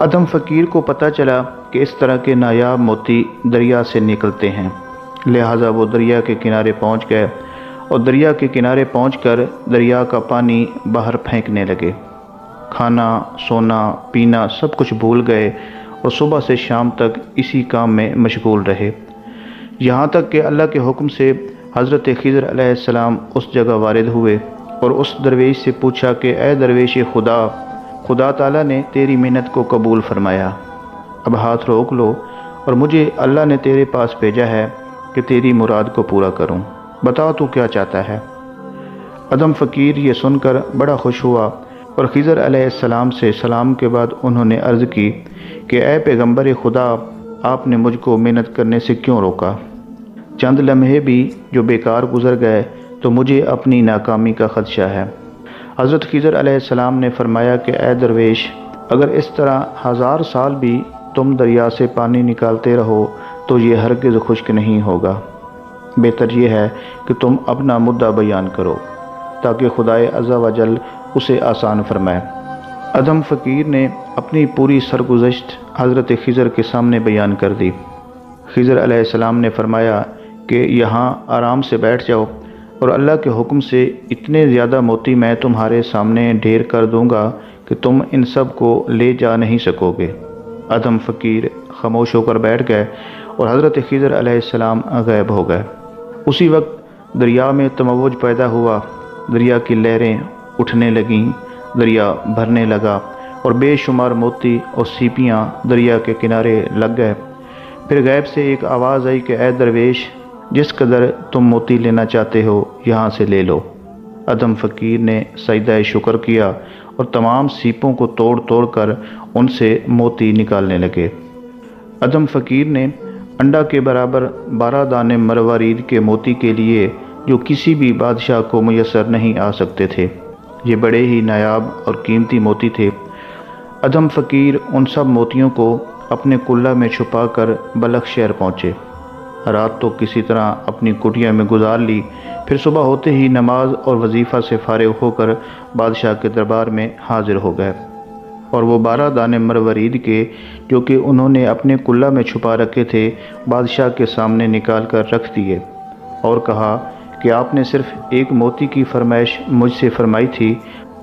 ادم فقیر کو پتہ چلا کہ اس طرح کے نایاب موتی دریا سے نکلتے ہیں، لہٰذا وہ دریا کے کنارے پہنچ گئے اور دریا کے کنارے پہنچ کر دریا کا پانی باہر پھینکنے لگے۔ کھانا، سونا، پینا سب کچھ بھول گئے اور صبح سے شام تک اسی کام میں مشغول رہے، یہاں تک کہ اللہ کے حکم سے حضرت خضر علیہ السلام اس جگہ وارد ہوئے اور اس درویش سے پوچھا کہ اے درویش خدا تعالیٰ نے تیری محنت کو قبول فرمایا، اب ہاتھ روک لو اور مجھے اللہ نے تیرے پاس بھیجا ہے کہ تیری مراد کو پورا کروں، بتا تو کیا چاہتا ہے۔ ادم فقیر یہ سن کر بڑا خوش ہوا اور خضر علیہ السلام سے سلام کے بعد انہوں نے عرض کی کہ اے پیغمبر خدا، آپ نے مجھ کو محنت کرنے سے کیوں روکا؟ چند لمحے بھی جو بیکار گزر گئے تو مجھے اپنی ناکامی کا خدشہ ہے۔ حضرت خضر علیہ السلام نے فرمایا کہ اے درویش، اگر اس طرح 1000 سال بھی تم دریا سے پانی نکالتے رہو تو یہ ہرگز خشک نہیں ہوگا، بہتر یہ ہے کہ تم اپنا مدعا بیان کرو تاکہ خدائے عز و جل اسے آسان فرمائے۔ ادم فقیر نے اپنی پوری سرگزشت حضرت خضر کے سامنے بیان کر دی۔ خضر علیہ السلام نے فرمایا کہ یہاں آرام سے بیٹھ جاؤ اور اللہ کے حکم سے اتنے زیادہ موتی میں تمہارے سامنے ڈھیر کر دوں گا کہ تم ان سب کو لے جا نہیں سکو گے۔ ادم فقیر خاموش ہو کر بیٹھ گئے اور حضرت خضر علیہ السلام غائب ہو گئے۔ اسی وقت دریا میں تموج پیدا ہوا، دریا کی لہریں اٹھنے لگیں، دریا بھرنے لگا اور بے شمار موتی اور سیپیاں دریا کے کنارے لگ گئے۔ پھر غیب سے ایک آواز آئی کہ اے درویش، جس قدر تم موتی لینا چاہتے ہو یہاں سے لے لو۔ ادم فقیر نے سجدہ شکر کیا اور تمام سیپوں کو توڑ توڑ کر ان سے موتی نکالنے لگے۔ ادم فقیر نے انڈا کے برابر 12 دانے مروارید کے موتی کے لیے جو کسی بھی بادشاہ کو میسر نہیں آ سکتے تھے، یہ بڑے ہی نایاب اور قیمتی موتی تھے۔ ادم فقیر ان سب موتیوں کو اپنے کلہ میں چھپا کر بلخ شہر پہنچے۔ رات تو کسی طرح اپنی کٹیا میں گزار لی، پھر صبح ہوتے ہی نماز اور وظیفہ سے فارغ ہو کر بادشاہ کے دربار میں حاضر ہو گئے اور وہ 12 دانے مروارید کے جو کہ انہوں نے اپنے کلہ میں چھپا رکھے تھے بادشاہ کے سامنے نکال کر رکھ دیے اور کہا کہ آپ نے صرف ایک موتی کی فرمائش مجھ سے فرمائی تھی،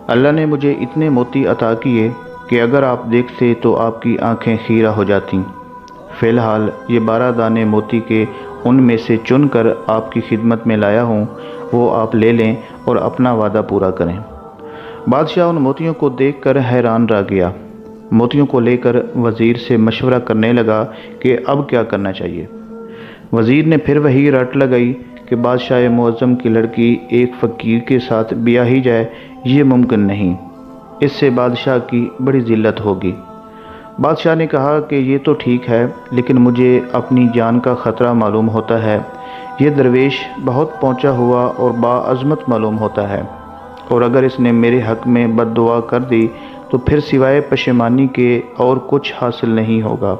اللہ نے مجھے اتنے موتی عطا کیے کہ اگر آپ دیکھتے تو آپ کی آنکھیں خیرہ ہو جاتیں۔ فی الحال یہ 12 دانے موتی کے ان میں سے چن کر آپ کی خدمت میں لایا ہوں، وہ آپ لے لیں اور اپنا وعدہ پورا کریں۔ بادشاہ ان موتیوں کو دیکھ کر حیران رہ گیا۔ موتیوں کو لے کر وزیر سے مشورہ کرنے لگا کہ اب کیا کرنا چاہیے۔ وزیر نے پھر وہی رٹ لگائی کہ بادشاہ معظم کی لڑکی ایک فقیر کے ساتھ بیاہی جائے، یہ ممکن نہیں، اس سے بادشاہ کی بڑی ذلت ہوگی۔ بادشاہ نے کہا کہ یہ تو ٹھیک ہے، لیکن مجھے اپنی جان کا خطرہ معلوم ہوتا ہے، یہ درویش بہت پہنچا ہوا اور باعظمت معلوم ہوتا ہے، اور اگر اس نے میرے حق میں بد دعا کر دی تو پھر سوائے پشیمانی کے اور کچھ حاصل نہیں ہوگا۔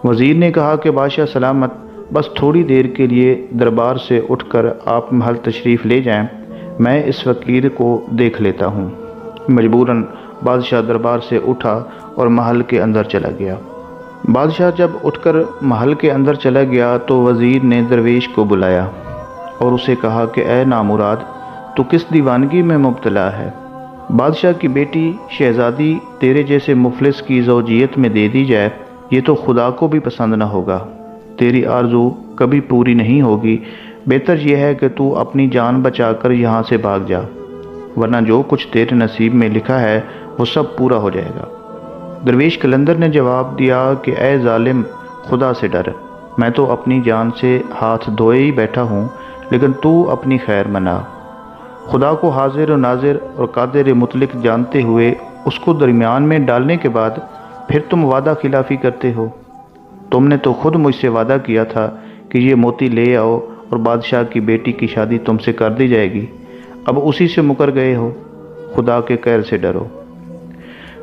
وزیر نے کہا کہ بادشاہ سلامت، بس تھوڑی دیر کے لیے دربار سے اٹھ کر آپ محل تشریف لے جائیں، میں اس فقیر کو دیکھ لیتا ہوں۔ مجبوراً بادشاہ دربار سے اٹھا اور محل کے اندر چلا گیا۔ بادشاہ جب اٹھ کر محل کے اندر چلا گیا تو وزیر نے درویش کو بلایا اور اسے کہا کہ اے نامراد، تو کس دیوانگی میں مبتلا ہے؟ بادشاہ کی بیٹی شہزادی تیرے جیسے مفلس کی زوجیت میں دے دی جائے، یہ تو خدا کو بھی پسند نہ ہوگا، تیری آرزو کبھی پوری نہیں ہوگی، بہتر یہ ہے کہ تو اپنی جان بچا کر یہاں سے بھاگ جا، ورنہ جو کچھ تیرے نصیب میں لکھا ہے وہ سب پورا ہو جائے گا۔ درویش قلندر نے جواب دیا کہ اے ظالم، خدا سے ڈر، میں تو اپنی جان سے ہاتھ دھوئے ہی بیٹھا ہوں، لیکن تو اپنی خیر منا۔ خدا کو حاضر و ناظر اور قادر مطلق جانتے ہوئے اس کو درمیان میں ڈالنے کے بعد پھر تم وعدہ خلافی کرتے ہو۔ تم نے تو خود مجھ سے وعدہ کیا تھا کہ یہ موتی لے آؤ اور بادشاہ کی بیٹی کی شادی تم سے کر دی جائے گی، اب اسی سے مکر گئے ہو، خدا کے قہر سے ڈرو۔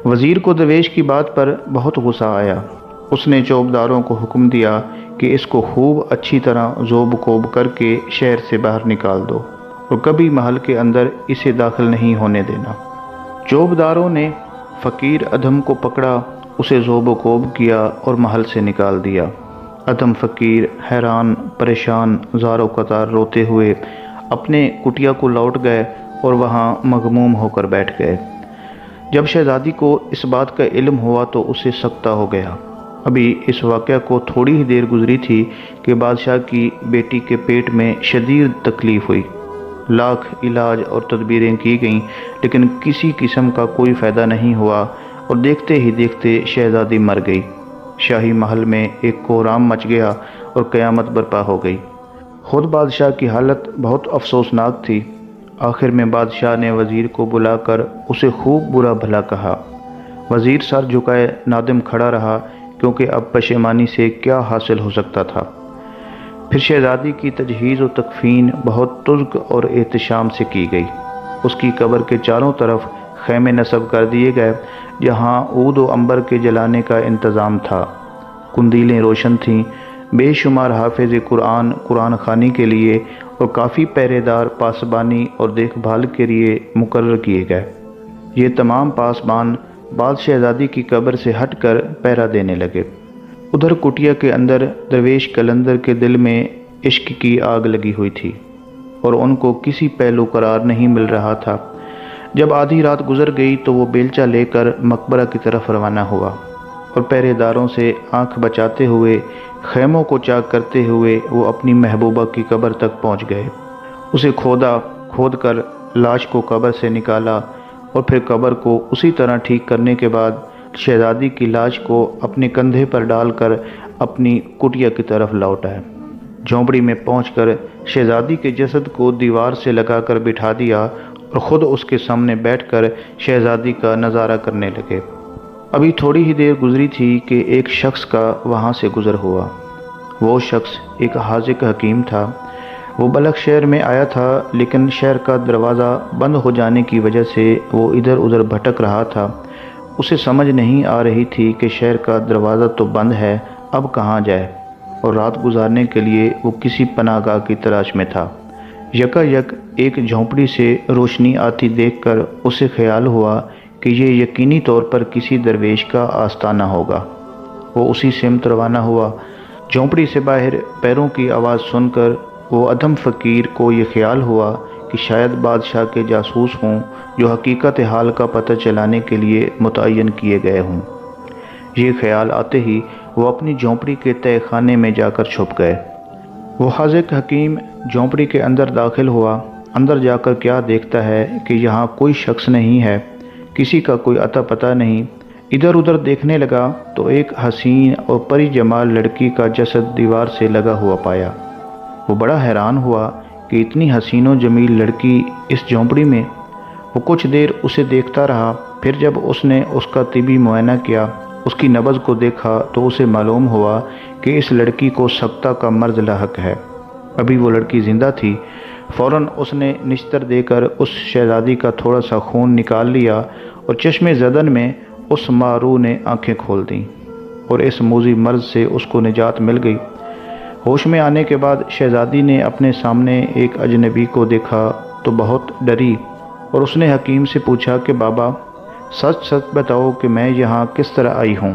وزیر کو درویش کی بات پر بہت غصہ آیا۔ اس نے چوبداروں کو حکم دیا کہ اس کو خوب اچھی طرح ذوب کوب کر کے شہر سے باہر نکال دو اور کبھی محل کے اندر اسے داخل نہیں ہونے دینا۔ چوبداروں نے فقیر ادم کو پکڑا، اسے ذوب و کوب کیا اور محل سے نکال دیا۔ ادھم فقیر حیران پریشان زار و قطار روتے ہوئے اپنے کٹیا کو لوٹ گئے اور وہاں مغموم ہو کر بیٹھ گئے۔ جب شہزادی کو اس بات کا علم ہوا تو اسے سکتہ ہو گیا۔ ابھی اس واقعہ کو تھوڑی ہی دیر گزری تھی کہ بادشاہ کی بیٹی کے پیٹ میں شدید تکلیف ہوئی۔ لاکھ علاج اور تدبیریں کی گئیں لیکن کسی قسم کا کوئی فائدہ نہیں ہوا اور دیکھتے ہی دیکھتے شہزادی مر گئی۔ شاہی محل میں ایک کوہرام مچ گیا اور قیامت برپا ہو گئی۔ خود بادشاہ کی حالت بہت افسوسناک تھی۔ آخر میں بادشاہ نے وزیر کو بلا کر اسے خوب برا بھلا کہا۔ وزیر سر جھکائے نادم کھڑا رہا کیونکہ اب پشیمانی سے کیا حاصل ہو سکتا تھا۔ پھر شہزادی کی تجہیز و تکفین بہت ترک اور احتشام سے کی گئی۔ اس کی قبر کے چاروں طرف خیمے نصب کر دیے گئے جہاں عود و عنبر کے جلانے کا انتظام تھا۔ قندیلیں روشن تھیں، بے شمار حافظ قرآن قرآن خوانی کے لیے اور کافی پہرے دار پاسبانی اور دیکھ بھال کے لیے مقرر کیے گئے۔ یہ تمام پاسبان بعد شہزادی کی قبر سے ہٹ کر پہرا دینے لگے۔ ادھر کٹیا کے اندر درویش قلندر کے دل میں عشق کی آگ لگی ہوئی تھی اور ان کو کسی پہلو قرار نہیں مل رہا تھا۔ جب آدھی رات گزر گئی تو وہ بیلچہ لے کر مقبرہ کی طرف روانہ ہوا اور پہرے داروں سے آنکھ بچاتے ہوئے خیموں کو چاک کرتے ہوئے وہ اپنی محبوبہ کی قبر تک پہنچ گئے۔ اسے کھود کر لاش کو قبر سے نکالا اور پھر قبر کو اسی طرح ٹھیک کرنے کے بعد شہزادی کی لاش کو اپنے کندھے پر ڈال کر اپنی کٹیا کی طرف لوٹ آئے۔ جھونپڑی میں پہنچ کر شہزادی کے جسد کو دیوار سے لگا کر بٹھا دیا اور خود اس کے سامنے بیٹھ کر شہزادی کا نظارہ کرنے لگے۔ ابھی تھوڑی ہی دیر گزری تھی کہ ایک شخص کا وہاں سے گزر ہوا۔ وہ شخص ایک حاذق حکیم تھا۔ وہ بلخ شہر میں آیا تھا لیکن شہر کا دروازہ بند ہو جانے کی وجہ سے وہ ادھر ادھر بھٹک رہا تھا۔ اسے سمجھ نہیں آ رہی تھی کہ شہر کا دروازہ تو بند ہے، اب کہاں جائے، اور رات گزارنے کے لیے وہ کسی پناہ گاہ کی تلاش میں تھا۔ یکا یک ایک جھونپڑی سے روشنی آتی دیکھ کر اسے خیال ہوا کہ یہ یقینی طور پر کسی درویش کا آستانہ ہوگا۔ وہ اسی سمت روانہ ہوا۔ جھونپڑی سے باہر پیروں کی آواز سن کر وہ ادھم فقیر کو یہ خیال ہوا کہ شاید بادشاہ کے جاسوس ہوں جو حقیقت حال کا پتہ چلانے کے لیے متعین کیے گئے ہوں۔ یہ خیال آتے ہی وہ اپنی جھونپڑی کے تہہ خانے میں جا کر چھپ گئے۔ وہ حاذق حکیم جھونپڑی کے اندر داخل ہوا۔ اندر جا کر کیا دیکھتا ہے کہ یہاں کوئی شخص نہیں ہے، کسی کا کوئی اتا پتہ نہیں۔ ادھر ادھر دیکھنے لگا تو ایک حسین اور پری جمال لڑکی کا جسد دیوار سے لگا ہوا پایا۔ وہ بڑا حیران ہوا کہ اتنی حسین و جمیل لڑکی اس جھونپڑی میں۔ وہ کچھ دیر اسے دیکھتا رہا، پھر جب اس نے اس کا طبی معائنہ کیا، اس کی نبض کو دیکھا تو اسے معلوم ہوا کہ اس لڑکی کو سکتہ کا مرض لاحق ہے۔ ابھی وہ لڑکی زندہ تھی۔ فوراً اس نے نشتر دے کر اس شہزادی کا تھوڑا سا خون نکال لیا اور چشم زدن میں اس مارو نے آنکھیں کھول دیں اور اس موذی مرض سے اس کو نجات مل گئی۔ ہوش میں آنے کے بعد شہزادی نے اپنے سامنے ایک اجنبی کو دیکھا تو بہت ڈری اور اس نے حکیم سے پوچھا کہ بابا سچ سچ بتاؤ کہ میں یہاں کس طرح آئی ہوں۔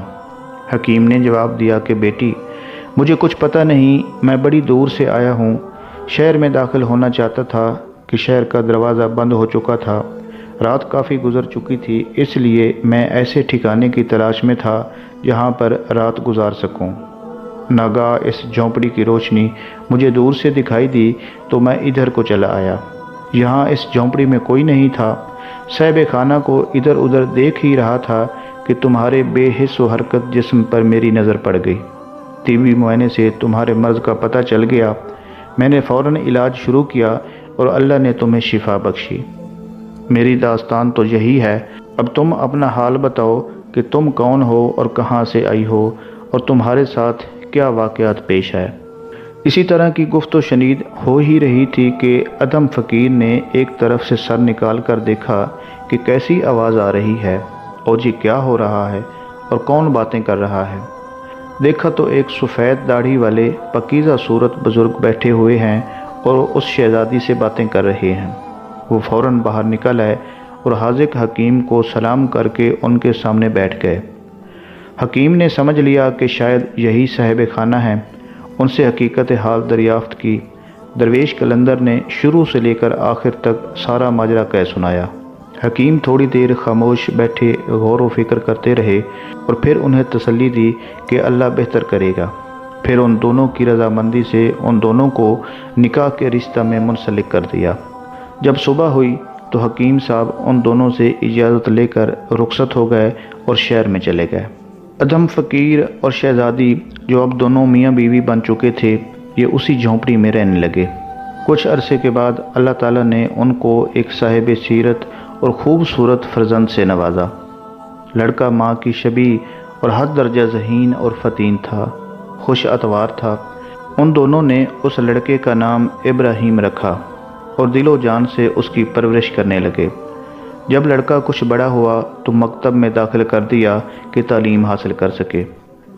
حکیم نے جواب دیا کہ بیٹی مجھے کچھ پتہ نہیں، میں بڑی دور سے آیا ہوں، شہر میں داخل ہونا چاہتا تھا کہ شہر کا دروازہ بند ہو چکا تھا، رات کافی گزر چکی تھی، اس لیے میں ایسے ٹھکانے کی تلاش میں تھا جہاں پر رات گزار سکوں۔ ناگاہ اس جھونپڑی کی روشنی مجھے دور سے دکھائی دی تو میں ادھر کو چلا آیا۔ یہاں اس جھونپڑی میں کوئی نہیں تھا۔ صاحب خانہ کو ادھر ادھر دیکھ ہی رہا تھا کہ تمہارے بے حس و حرکت جسم پر میری نظر پڑ گئی۔ طبی معائنے سے تمہارے مرض کا پتہ چل گیا۔ میں نے فوراً علاج شروع کیا اور اللہ نے تمہیں شفا بخشی۔ میری داستان تو یہی ہے، اب تم اپنا حال بتاؤ کہ تم کون ہو اور کہاں سے آئی ہو اور تمہارے ساتھ کیا واقعات پیش ہے۔ اسی طرح کی گفت و شنید ہو ہی رہی تھی کہ ادھم فقیر نے ایک طرف سے سر نکال کر دیکھا کہ کیسی آواز آ رہی ہے اور جی کیا ہو رہا ہے اور کون باتیں کر رہا ہے۔ دیکھا تو ایک سفید داڑھی والے پاکیزہ صورت بزرگ بیٹھے ہوئے ہیں اور اس شہزادی سے باتیں کر رہے ہیں۔ وہ فوراً باہر نکل آئے اور حاذق حکیم کو سلام کر کے ان کے سامنے بیٹھ گئے۔ حکیم نے سمجھ لیا کہ شاید یہی صاحب خانہ ہیں، ان سے حقیقت حال دریافت کی۔ درویش قلندر نے شروع سے لے کر آخر تک سارا ماجرا کہہ سنایا۔ حکیم تھوڑی دیر خاموش بیٹھے غور و فکر کرتے رہے اور پھر انہیں تسلی دی کہ اللہ بہتر کرے گا۔ پھر ان دونوں کی رضامندی سے ان دونوں کو نکاح کے رشتہ میں منسلک کر دیا۔ جب صبح ہوئی تو حکیم صاحب ان دونوں سے اجازت لے کر رخصت ہو گئے اور شہر میں چلے گئے۔ ادھم فقیر اور شہزادی جو اب دونوں میاں بیوی بن چکے تھے، یہ اسی جھونپڑی میں رہنے لگے۔ کچھ عرصے کے بعد اللہ تعالیٰ نے ان کو ایک صاحب سیرت اور خوبصورت فرزند سے نوازا۔ لڑکا ماں کی شبیہ اور حد درجہ ذہین اور فطین تھا، خوش اتوار تھا۔ ان دونوں نے اس لڑکے کا نام ابراہیم رکھا اور دل و جان سے اس کی پرورش کرنے لگے۔ جب لڑکا کچھ بڑا ہوا تو مکتب میں داخل کر دیا کہ تعلیم حاصل کر سکے۔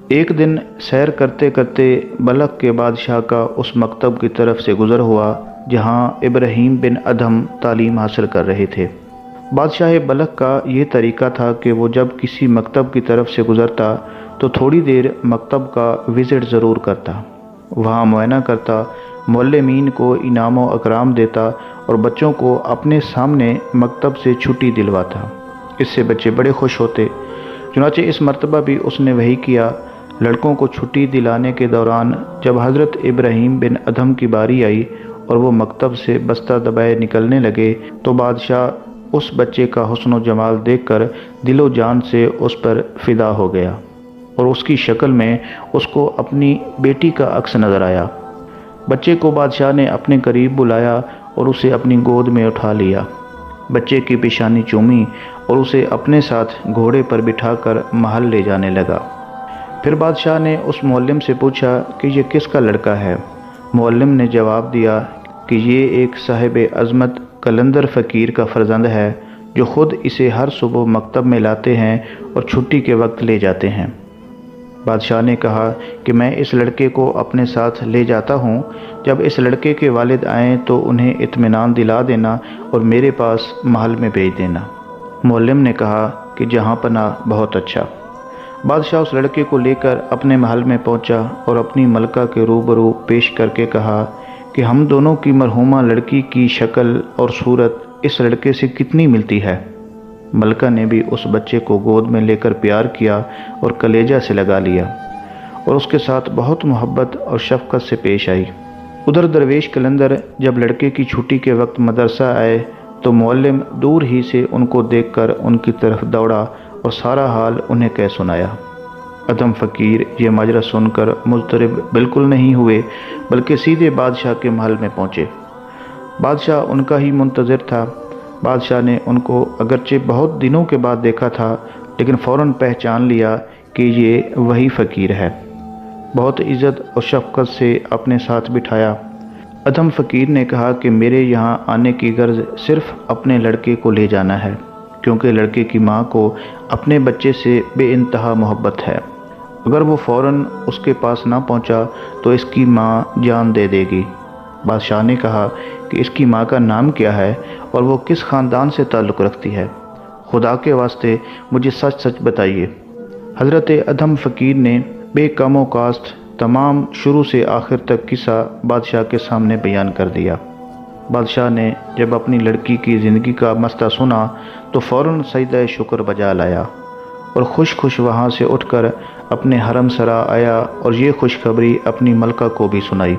ایک دن سیر کرتے کرتے بلخ کے بادشاہ کا اس مکتب کی طرف سے گزر ہوا جہاں ابراہیم بن ادھم تعلیم حاصل کر رہے تھے۔ بادشاہ بلخ کا یہ طریقہ تھا کہ وہ جب کسی مکتب کی طرف سے گزرتا تو تھوڑی دیر مکتب کا وزٹ ضرور کرتا، وہاں معائنہ کرتا، معلمین کو انعام و اکرام دیتا اور بچوں کو اپنے سامنے مکتب سے چھٹی دلواتا۔ اس سے بچے بڑے خوش ہوتے۔ چنانچہ اس مرتبہ بھی اس نے وہی کیا۔ لڑکوں کو چھٹی دلانے کے دوران جب حضرت ابراہیم بن ادھم کی باری آئی اور وہ مکتب سے بستہ دبائے نکلنے لگے تو بادشاہ اس بچے کا حسن و جمال دیکھ کر دل و جان سے اس پر فدا ہو گیا اور اس کی شکل میں اس کو اپنی بیٹی کا عکس نظر آیا۔ بچے کو بادشاہ نے اپنے قریب بلایا اور اسے اپنی گود میں اٹھا لیا، بچے کی پیشانی چومی اور اسے اپنے ساتھ گھوڑے پر بٹھا کر محل لے جانے لگا۔ پھر بادشاہ نے اس معلم سے پوچھا کہ یہ کس کا لڑکا ہے؟ معلم نے جواب دیا کہ یہ ایک صاحب عظمت قلندر فقیر کا فرزند ہے جو خود اسے ہر صبح مکتب میں لاتے ہیں اور چھٹی کے وقت لے جاتے ہیں۔ بادشاہ نے کہا کہ میں اس لڑکے کو اپنے ساتھ لے جاتا ہوں، جب اس لڑکے کے والد آئیں تو انہیں اطمینان دلا دینا اور میرے پاس محل میں بھیج دینا۔ معلم نے کہا کہ جہاں پناہ بہت اچھا۔ بادشاہ اس لڑکے کو لے کر اپنے محل میں پہنچا اور اپنی ملکہ کے روبرو پیش کر کے کہا کہ ہم دونوں کی مرحومہ لڑکی کی شکل اور صورت اس لڑکے سے کتنی ملتی ہے۔ ملکہ نے بھی اس بچے کو گود میں لے کر پیار کیا اور کلیجہ سے لگا لیا اور اس کے ساتھ بہت محبت اور شفقت سے پیش آئی۔ ادھر درویش قلندر جب لڑکے کی چھٹی کے وقت مدرسہ آئے تو معلم دور ہی سے ان کو دیکھ کر ان کی طرف دوڑا اور سارا حال انہیں کہہ سنایا۔ ادھم فقیر یہ ماجرا سن کر مضطرب بالکل نہیں ہوئے بلکہ سیدھے بادشاہ کے محل میں پہنچے۔ بادشاہ ان کا ہی منتظر تھا۔ بادشاہ نے ان کو اگرچہ بہت دنوں کے بعد دیکھا تھا لیکن فوراً پہچان لیا کہ یہ وہی فقیر ہے۔ بہت عزت اور شفقت سے اپنے ساتھ بٹھایا۔ ادھم فقیر نے کہا کہ میرے یہاں آنے کی غرض صرف اپنے لڑکے کو لے جانا ہے، کیونکہ لڑکے کی ماں کو اپنے بچے سے بے انتہا محبت ہے۔ اگر وہ فوراً اس کے پاس نہ پہنچا تو اس کی ماں جان دے دے گی۔ بادشاہ نے کہا کہ اس کی ماں کا نام کیا ہے اور وہ کس خاندان سے تعلق رکھتی ہے؟ خدا کے واسطے مجھے سچ سچ بتائیے۔ حضرت ادھم فقیر نے بے کم و کاست تمام شروع سے آخر تک قصہ بادشاہ کے سامنے بیان کر دیا۔ بادشاہ نے جب اپنی لڑکی کی زندگی کا مسئلہ سنا تو فوراً سجدہ شکر بجا لایا اور خوش خوش وہاں سے اٹھ کر اپنے حرم سرا آیا اور یہ خوشخبری اپنی ملکہ کو بھی سنائی۔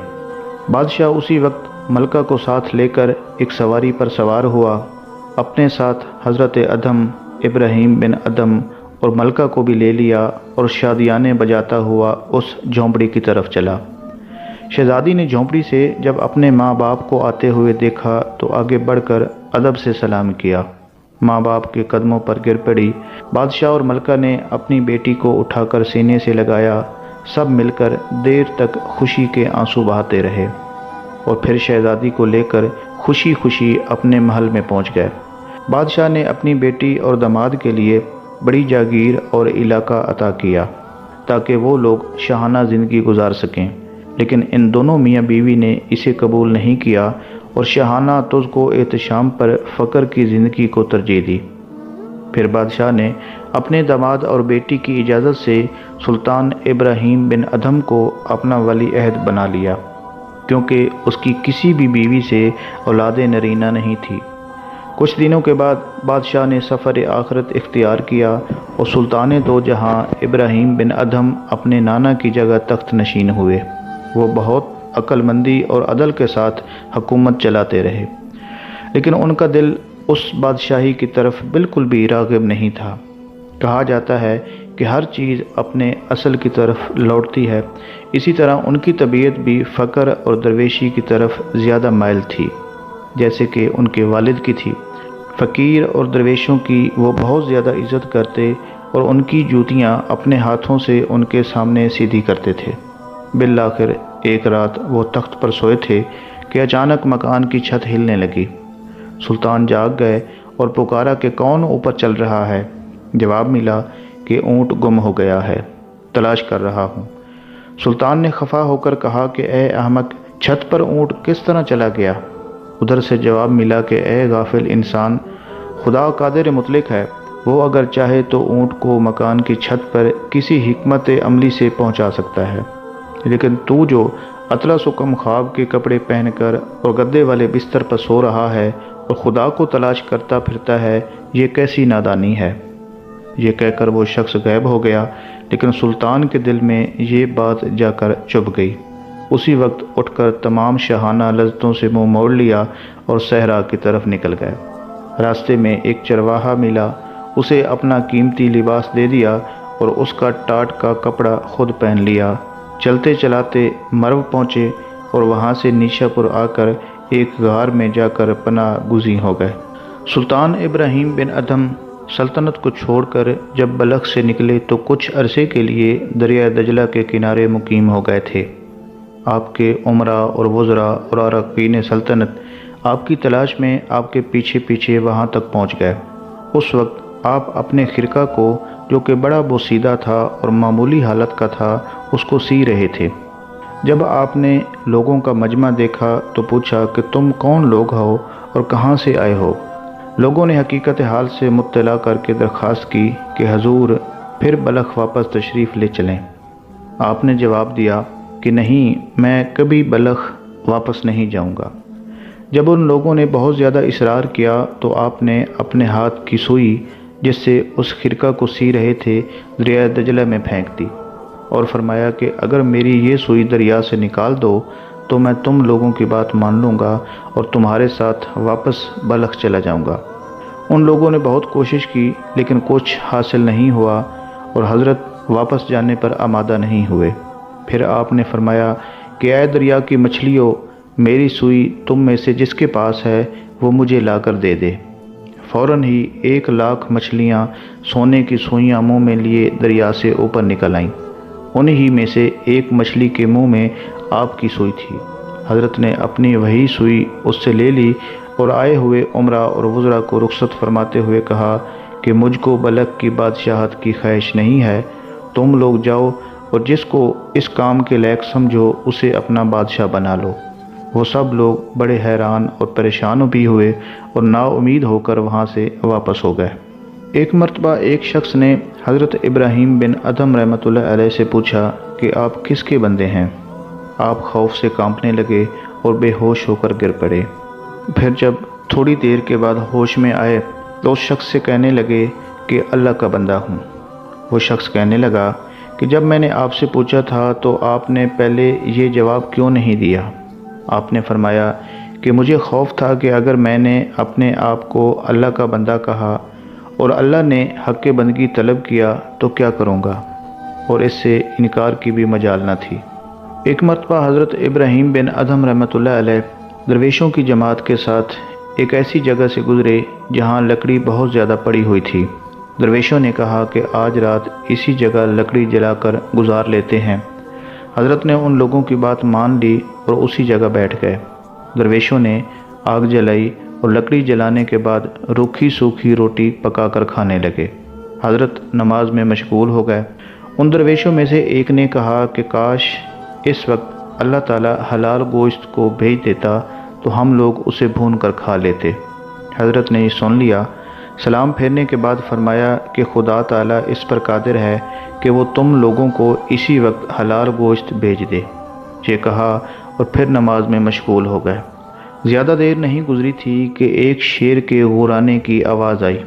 بادشاہ اسی وقت ملکہ کو ساتھ لے کر ایک سواری پر سوار ہوا، اپنے ساتھ حضرت ادھم، ابراہیم بن ادھم اور ملکہ کو بھی لے لیا اور شادیانے بجاتا ہوا اس جھونپڑی کی طرف چلا۔ شہزادی نے جھونپڑی سے جب اپنے ماں باپ کو آتے ہوئے دیکھا تو آگے بڑھ کر ادب سے سلام کیا، ماں باپ کے قدموں پر گر پڑی۔ بادشاہ اور ملکہ نے اپنی بیٹی کو اٹھا کر سینے سے لگایا، سب مل کر دیر تک خوشی کے آنسو بہاتے رہے اور پھر شہزادی کو لے کر خوشی خوشی اپنے محل میں پہنچ گئے۔ بادشاہ نے اپنی بیٹی اور داماد کے لیے بڑی جاگیر اور علاقہ عطا کیا تاکہ وہ لوگ شاہانہ زندگی گزار سکیں، لیکن ان دونوں میاں بیوی نے اسے قبول نہیں کیا اور شاہانہ تزک و احتشام پر فقر کی زندگی کو ترجیح دی۔ پھر بادشاہ نے اپنے داماد اور بیٹی کی اجازت سے سلطان ابراہیم بن ادھم کو اپنا ولی عہد بنا لیا، کیونکہ اس کی کسی بھی بیوی سے اولاد نرینہ نہیں تھی۔ کچھ دنوں کے بعد بادشاہ نے سفر آخرت اختیار کیا اور سلطان دو جہاں ابراہیم بن ادھم اپنے نانا کی جگہ تخت نشین ہوئے۔ وہ بہت عقل مندی اور عدل کے ساتھ حکومت چلاتے رہے، لیکن ان کا دل اس بادشاہی کی طرف بالکل بھی راغب نہیں تھا۔ کہا جاتا ہے کہ ہر چیز اپنے اصل کی طرف لوٹتی ہے، اسی طرح ان کی طبیعت بھی فقر اور درویشی کی طرف زیادہ مائل تھی، جیسے کہ ان کے والد کی تھی۔ فقیر اور درویشوں کی وہ بہت زیادہ عزت کرتے اور ان کی جوتیاں اپنے ہاتھوں سے ان کے سامنے سیدھی کرتے تھے۔ بالآخر ایک رات وہ تخت پر سوئے تھے کہ اچانک مکان کی چھت ہلنے لگی۔ سلطان جاگ گئے اور پکارا کہ کون اوپر چل رہا ہے؟ جواب ملا کہ اونٹ گم ہو گیا ہے، تلاش کر رہا ہوں۔ سلطان نے خفا ہو کر کہا کہ اے احمق، چھت پر اونٹ کس طرح چلا گیا؟ ادھر سے جواب ملا کہ اے غافل انسان، خدا قادر مطلق ہے، وہ اگر چاہے تو اونٹ کو مکان کی چھت پر کسی حکمت عملی سے پہنچا سکتا ہے، لیکن تو جو اطلس و کم خواب کے کپڑے پہن کر اور گدے والے بستر پر سو رہا ہے اور خدا کو تلاش کرتا پھرتا ہے، یہ کیسی نادانی ہے؟ یہ کہہ کر وہ شخص غائب ہو گیا، لیکن سلطان کے دل میں یہ بات جا کر چبھ گئی۔ اسی وقت اٹھ کر تمام شاہانہ لذتوں سے منہ موڑ لیا اور صحرا کی طرف نکل گئے۔ راستے میں ایک چرواہا ملا، اسے اپنا قیمتی لباس دے دیا اور اس کا ٹاٹ کا کپڑا خود پہن لیا۔ چلتے چلاتے مرو پہنچے اور وہاں سے نیشا پور آ کر ایک غار میں جا کر پناہ گزین ہو گئے۔ سلطان ابراہیم بن ادھم سلطنت کو چھوڑ کر جب بلخ سے نکلے تو کچھ عرصے کے لیے دریائے دجلہ کے کنارے مقیم ہو گئے تھے۔ آپ کے عمراء اور وزراء اور اراکین سلطنت آپ کی تلاش میں آپ کے پیچھے پیچھے وہاں تک پہنچ گئے۔ اس وقت آپ اپنے خرقہ کو، جو کہ بڑا بوسیدہ تھا اور معمولی حالت کا تھا، اس کو سی رہے تھے۔ جب آپ نے لوگوں کا مجمع دیکھا تو پوچھا کہ تم کون لوگ ہو اور کہاں سے آئے ہو؟ لوگوں نے حقیقت حال سے مطلع کر کے درخواست کی کہ حضور پھر بلخ واپس تشریف لے چلیں۔ آپ نے جواب دیا کہ نہیں، میں کبھی بلخ واپس نہیں جاؤں گا۔ جب ان لوگوں نے بہت زیادہ اصرار کیا تو آپ نے اپنے ہاتھ کی سوئی جس سے اس خرقہ کو سی رہے تھے دریائے دجلہ میں پھینک دی اور فرمایا کہ اگر میری یہ سوئی دریا سے نکال دو تو میں تم لوگوں کی بات مان لوں گا اور تمہارے ساتھ واپس بلخ چلا جاؤں گا۔ ان لوگوں نے بہت کوشش کی لیکن کچھ حاصل نہیں ہوا اور حضرت واپس جانے پر آمادہ نہیں ہوئے۔ پھر آپ نے فرمایا کہ اے دریا کی مچھلیوں، میری سوئی تم میں سے جس کے پاس ہے وہ مجھے لا کر دے دے۔ فوراً ہی 1,00,000 مچھلیاں سونے کی سوئیاں منہ میں لیے دریا سے اوپر نکل آئیں۔ انہی میں سے ایک مچھلی کے منہ میں آپ کی سوئی تھی۔ حضرت نے اپنی وہی سوئی اس سے لے لی اور آئے ہوئے عمراء اور وزراء کو رخصت فرماتے ہوئے کہا کہ مجھ کو بلخ کی بادشاہت کی خواہش نہیں ہے، تم لوگ جاؤ اور جس کو اس کام کے لائق سمجھو اسے اپنا بادشاہ بنا لو۔ وہ سب لوگ بڑے حیران اور پریشان بھی ہوئے اور نا امید ہو کر وہاں سے واپس ہو گئے۔ ایک مرتبہ ایک شخص نے حضرت ابراہیم بن ادھم رحمۃ اللہ علیہ سے پوچھا کہ آپ کس کے بندے ہیں؟ آپ خوف سے کانپنے لگے اور بے ہوش ہو کر گر پڑے۔ پھر جب تھوڑی دیر کے بعد ہوش میں آئے تو اس شخص سے کہنے لگے کہ اللہ کا بندہ ہوں۔ وہ شخص کہنے لگا کہ جب میں نے آپ سے پوچھا تھا تو آپ نے پہلے یہ جواب کیوں نہیں دیا؟ آپ نے فرمایا کہ مجھے خوف تھا کہ اگر میں نے اپنے آپ کو اللہ کا بندہ کہا اور اللہ نے حق بندگی طلب کیا تو کیا کروں گا، اور اس سے انکار کی بھی مجال نہ تھی۔ ایک مرتبہ حضرت ابراہیم بن ادھم رحمۃ اللہ علیہ درویشوں کی جماعت کے ساتھ ایک ایسی جگہ سے گزرے جہاں لکڑی بہت زیادہ پڑی ہوئی تھی۔ درویشوں نے کہا کہ آج رات اسی جگہ لکڑی جلا کر گزار لیتے ہیں۔ حضرت نے ان لوگوں کی بات مان لی اور اسی جگہ بیٹھ گئے۔ درویشوں نے آگ جلائی اور لکڑی جلانے کے بعد روکھی سوکھی روٹی پکا کر کھانے لگے۔ حضرت نماز میں مشغول ہو گئے۔ ان درویشوں میں سے ایک نے کہا کہ کاش اس وقت اللہ تعالیٰ حلال گوشت کو بھیج دیتا تو ہم لوگ اسے بھون کر کھا لیتے۔ حضرت نے یہ سن لیا۔ سلام پھیرنے کے بعد فرمایا کہ خدا تعالیٰ اس پر قادر ہے کہ وہ تم لوگوں کو اسی وقت حلال گوشت بھیج دے۔ یہ کہا اور پھر نماز میں مشغول ہو گئے۔ زیادہ دیر نہیں گزری تھی کہ ایک شیر کے غرانے کی آواز آئی۔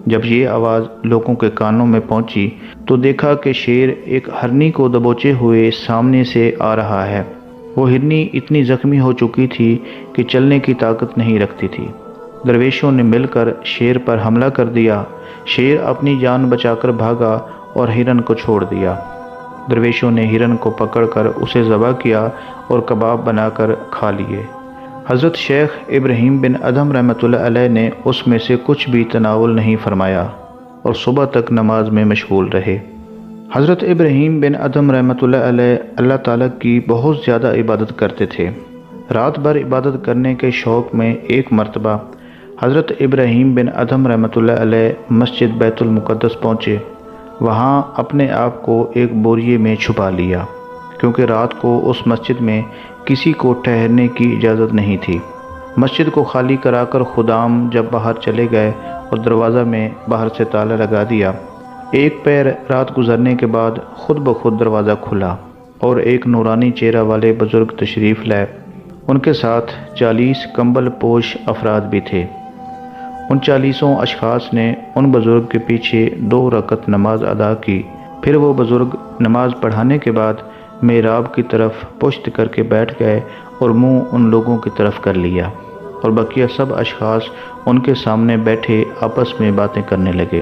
جب یہ آواز لوگوں کے کانوں میں پہنچی تو دیکھا کہ شیر ایک ہرنی کو دبوچے ہوئے سامنے سے آ رہا ہے۔ وہ ہرنی اتنی زخمی ہو چکی تھی کہ چلنے کی طاقت نہیں رکھتی تھی۔ درویشوں نے مل کر شیر پر حملہ کر دیا۔ شیر اپنی جان بچا کر بھاگا اور ہرن کو چھوڑ دیا۔ درویشوں نے ہرن کو پکڑ کر اسے ذبح کیا اور کباب بنا کر کھا لیے۔ حضرت شیخ ابراہیم بن ادھم رحمۃ اللہ علیہ نے اس میں سے کچھ بھی تناول نہیں فرمایا اور صبح تک نماز میں مشغول رہے۔ حضرت ابراہیم بن ادھم رحمۃ اللہ علیہ اللہ تعالیٰ کی بہت زیادہ عبادت کرتے تھے۔ رات بھر عبادت کرنے کے شوق میں ایک مرتبہ حضرت ابراہیم بن ادھم رحمۃ اللہ علیہ مسجد بیت المقدس پہنچے۔ وہاں اپنے آپ کو ایک بوریے میں چھپا لیا، کیونکہ رات کو اس مسجد میں کسی کو ٹھہرنے کی اجازت نہیں تھی۔ مسجد کو خالی کرا کر خدام جب باہر چلے گئے اور دروازہ میں باہر سے تالا لگا دیا، ایک پیر رات گزرنے کے بعد خود بخود دروازہ کھلا اور ایک نورانی چہرہ والے بزرگ تشریف لائے۔ ان کے ساتھ 40 کمبل پوش افراد بھی تھے۔ ان 40 اشخاص نے ان بزرگ کے پیچھے 2 رکعت نماز ادا کی۔ پھر وہ بزرگ نماز پڑھانے کے بعد محراب کی طرف پشت کر کے بیٹھ گئے اور منہ ان لوگوں کی طرف کر لیا، اور بقیہ سب اشخاص ان کے سامنے بیٹھے آپس میں باتیں کرنے لگے۔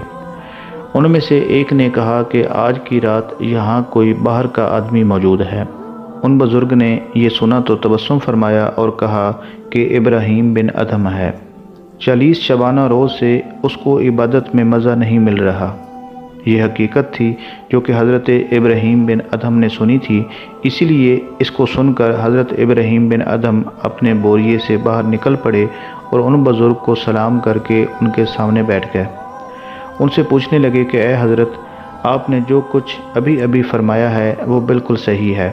ان میں سے ایک نے کہا کہ آج کی رات یہاں کوئی باہر کا آدمی موجود ہے۔ ان بزرگ نے یہ سنا تو تبسم فرمایا اور کہا کہ ابراہیم بن ادھم ہے۔ 40 شبانہ روز سے اس کو عبادت میں مزہ نہیں مل رہا۔ یہ حقیقت تھی جو کہ حضرت ابراہیم بن ادھم نے سنی تھی، اسی لیے اس کو سن کر حضرت ابراہیم بن ادھم اپنے بوریے سے باہر نکل پڑے اور ان بزرگ کو سلام کر کے ان کے سامنے بیٹھ گئے۔ ان سے پوچھنے لگے کہ اے حضرت، آپ نے جو کچھ ابھی فرمایا ہے وہ بالکل صحیح ہے،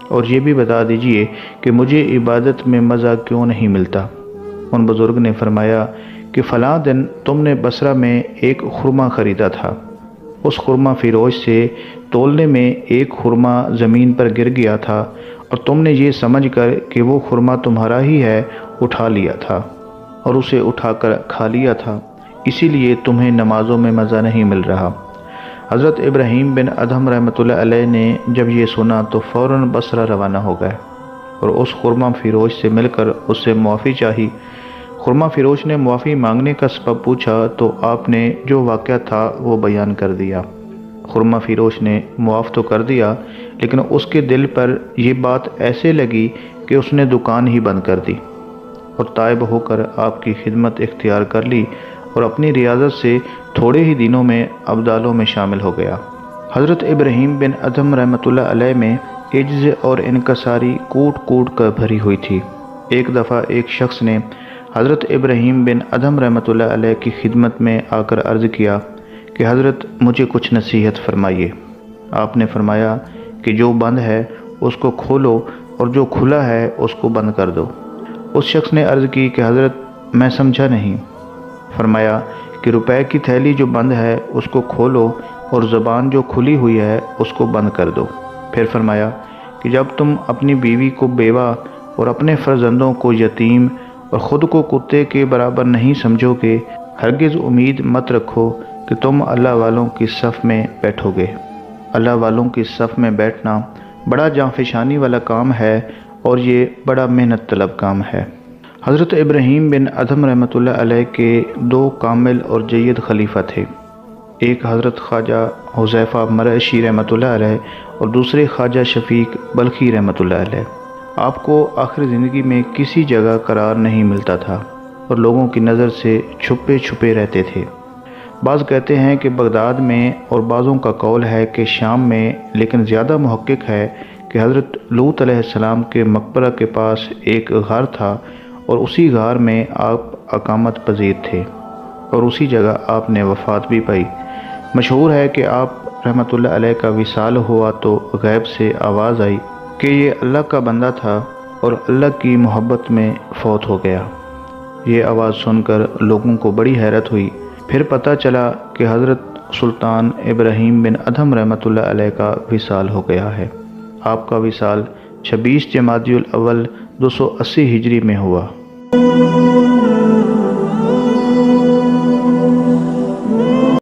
اور یہ بھی بتا دیجئے کہ مجھے عبادت میں مزہ کیوں نہیں ملتا۔ ان بزرگ نے فرمایا کہ فلاں دن تم نے بصرہ میں ایک خرما خریدا تھا۔ اس خرما فروش سے تولنے میں ایک خرما زمین پر گر گیا تھا، اور تم نے یہ سمجھ کر کہ وہ خرما تمہارا ہی ہے اٹھا لیا تھا اور اسے اٹھا کر کھا لیا تھا، اسی لیے تمہیں نمازوں میں مزہ نہیں مل رہا۔ حضرت ابراہیم بن ادھم رحمۃ اللہ علیہ نے جب یہ سنا تو فوراً بصرہ روانہ ہو گئے اور اس خرما فروش سے مل کر اس سے معافی چاہی۔ خرما فروش نے معافی مانگنے کا سبب پوچھا تو آپ نے جو واقعہ تھا وہ بیان کر دیا۔ خرما فروش نے معاف تو کر دیا، لیکن اس کے دل پر یہ بات ایسے لگی کہ اس نے دکان ہی بند کر دی اور تائب ہو کر آپ کی خدمت اختیار کر لی اور اپنی ریاضت سے تھوڑے ہی دنوں میں ابدالوں میں شامل ہو گیا۔ حضرت ابراہیم بن ادھم رحمۃ اللہ علیہ میں عجز اور انکساری کوٹ کوٹ کر بھری ہوئی تھی۔ ایک دفعہ ایک شخص نے حضرت ابراہیم بن ادھم رحمۃ اللہ علیہ کی خدمت میں آ کر عرض کیا کہ حضرت مجھے کچھ نصیحت فرمائیے۔ آپ نے فرمایا کہ جو بند ہے اس کو کھولو اور جو کھلا ہے اس کو بند کر دو۔ اس شخص نے عرض کی کہ حضرت میں سمجھا نہیں۔ فرمایا کہ روپے کی تھیلی جو بند ہے اس کو کھولو اور زبان جو کھلی ہوئی ہے اس کو بند کر دو۔ پھر فرمایا کہ جب تم اپنی بیوی کو بیوہ اور اپنے فرزندوں کو یتیم اور خود کو کتے کے برابر نہیں سمجھو گے، ہرگز امید مت رکھو کہ تم اللہ والوں کی صف میں بیٹھو گے۔ اللہ والوں کی صف میں بیٹھنا بڑا جانفشانی والا کام ہے اور یہ بڑا محنت طلب کام ہے۔ حضرت ابراہیم بن ادھم رحمۃ اللہ علیہ کے 2 کامل اور جید خلیفہ تھے۔ ایک حضرت خواجہ حذیفہ مرعشی رحمۃ اللہ علیہ اور دوسرے خواجہ شفیق بلخی رحمۃ اللہ علیہ۔ آپ کو آخری زندگی میں کسی جگہ قرار نہیں ملتا تھا اور لوگوں کی نظر سے چھپے چھپے رہتے تھے۔ بعض کہتے ہیں کہ بغداد میں اور بعضوں کا قول ہے کہ شام میں، لیکن زیادہ محقق ہے کہ حضرت لوط علیہ السلام کے مقبرہ کے پاس ایک غار تھا اور اسی غار میں آپ اقامت پذیر تھے اور اسی جگہ آپ نے وفات بھی پائی۔ مشہور ہے کہ آپ رحمۃ اللہ علیہ کا وصال ہوا تو غیب سے آواز آئی کہ یہ اللہ کا بندہ تھا اور اللہ کی محبت میں فوت ہو گیا۔ یہ آواز سن کر لوگوں کو بڑی حیرت ہوئی۔ پھر پتہ چلا کہ حضرت سلطان ابراہیم بن ادھم رحمۃ اللہ علیہ کا وصال ہو گیا ہے۔ آپ کا وصال 26 جمادی الاول 280 ہجری میں ہوا۔